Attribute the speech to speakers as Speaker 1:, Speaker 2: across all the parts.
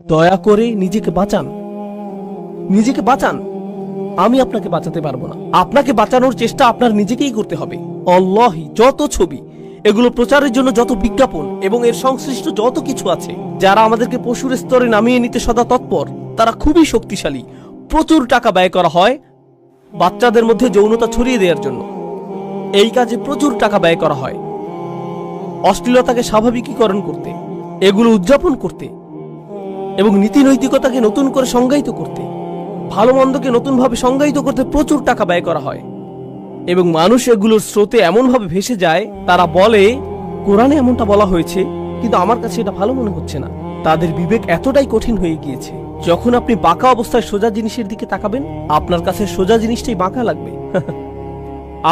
Speaker 1: দয়া করে নিজেকে বাঁচান, নিজেকে বাঁচান। আমি আপনাকে বাঁচাতে পারবো না। আপনাকে বাঁচানোর চেষ্টা আপনার নিজেকেই করতে হবে। অল্লাহি, যত ছবি, এগুলো প্রচারের জন্য যত বিজ্ঞাপন এবং এর সংশ্লিষ্ট যত কিছু আছে, যারা আমাদেরকে পশুর স্তরে নামিয়ে নিতে সদা তৎপর, তারা খুবই শক্তিশালী। প্রচুর টাকা ব্যয় করা হয় বাচ্চাদের মধ্যে যৌনতা ছড়িয়ে দেওয়ার জন্য। এই কাজে প্রচুর টাকা ব্যয় করা হয় অশ্লীলতাকে স্বাভাবিকীকরণ করতে, এগুলো উদযাপন করতে এবং নীতি নৈতিকতাকে নতুন করে সংজ্ঞায়িত করতে, ভালো মন্দকে নতুনভাবে সংজ্ঞায়িত করতে প্রচুর টাকা ব্যয় করা হয়। এবং মানুষ এগুলোর স্রোতে এমনভাবে ভেসে যায়, তারা বলে কোরআনে এমনটা বলা হয়েছে, কিন্তু আমার কাছে এটা ভালো মনে হচ্ছে না। তাদের বিবেক এতটাই কঠিন হয়ে গিয়েছে, যখন আপনি বাঁকা অবস্থায় সোজা জিনিসের দিকে তাকাবেন, আপনার কাছে সোজা জিনিসটাই বাঁকা লাগবে।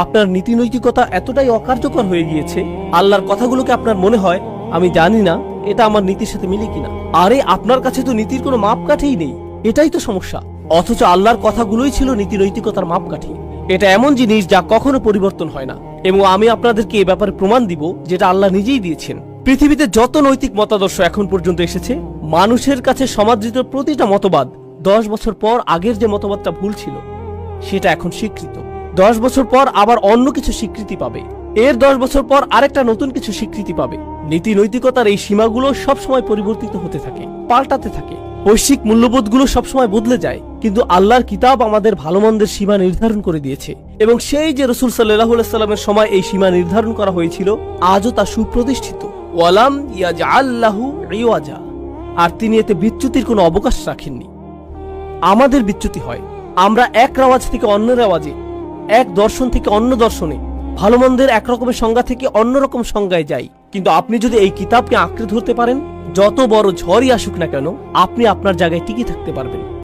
Speaker 1: আপনার নীতি নৈতিকতা এতটাই অকার্যকর হয়ে গিয়েছে, আল্লাহর কথাগুলোকে আপনার মনে হয় আমি জানি না এটা আমার নীতির সাথে মিলে কিনা। আরে আপনার কাছে তো নীতির কোনো মাপকাঠিই নেই, এটাই তো সমস্যা। অথচ আল্লাহর কথাগুলোই ছিল নীতি নৈতিকতার মাপকাঠি। এটা এমন জিনিস যা কখনো পরিবর্তন হয় না, এবং আমি আপনাদেরকে এ ব্যাপারে প্রমাণ দিব যেটা আল্লাহ নিজেই দিয়েছেন। পৃথিবীতে যত নৈতিক মতাদর্শ এখন পর্যন্ত এসেছে, মানুষের কাছে সমাদৃত প্রতিটা মতবাদ 10 বছর পর আগের যে মতবাদটা ভুল ছিল সেটা এখন স্বীকৃত। 10 বছর পর আবার অন্য কিছু স্বীকৃতি পাবে, এর 10 বছর পর আরেকটা নতুন কিছু স্বীকৃতি পাবে। নীতি নৈতিকতার এই সীমাগুলো সবসময় পরিবর্তিত হতে থাকে, পাল্টাতে থাকে। বৈশ্বিক মূল্যবোধগুলো সবসময় বদলে যায়, কিন্তু আল্লাহর কিতাব আমাদের ভালো মন্দের সীমা নির্ধারণ করে দিয়েছে। এবং সেই যে রাসূল সাল্লাল্লাহু আলাইহি সাল্লামের সময় এই সীমা নির্ধারণ করা হয়েছিল, আজও তা সুপ্রতিষ্ঠিত। ওয়ালাম ইয়াজআল লাহু ইওয়াজা, আর তিনি এতে বিচ্যুতির কোনো অবকাশ রাখেননি। আমাদের বিচ্যুতি হয়, আমরা এক রেওয়াজ থেকে অন্য রেওয়াজে, এক দর্শন থেকে অন্য দর্শনে, ভালো মন্দের একরকমের সংজ্ঞা থেকে অন্যরকম সংজ্ঞায় যাই। কিন্তু আপনি যদি এই কিতাবকে আঁকড়ে ধরতে পারেন, যত বড় ঝড়ই আসুক না কেন, আপনি আপনার জায়গায় টিকে থাকতে পারবেন।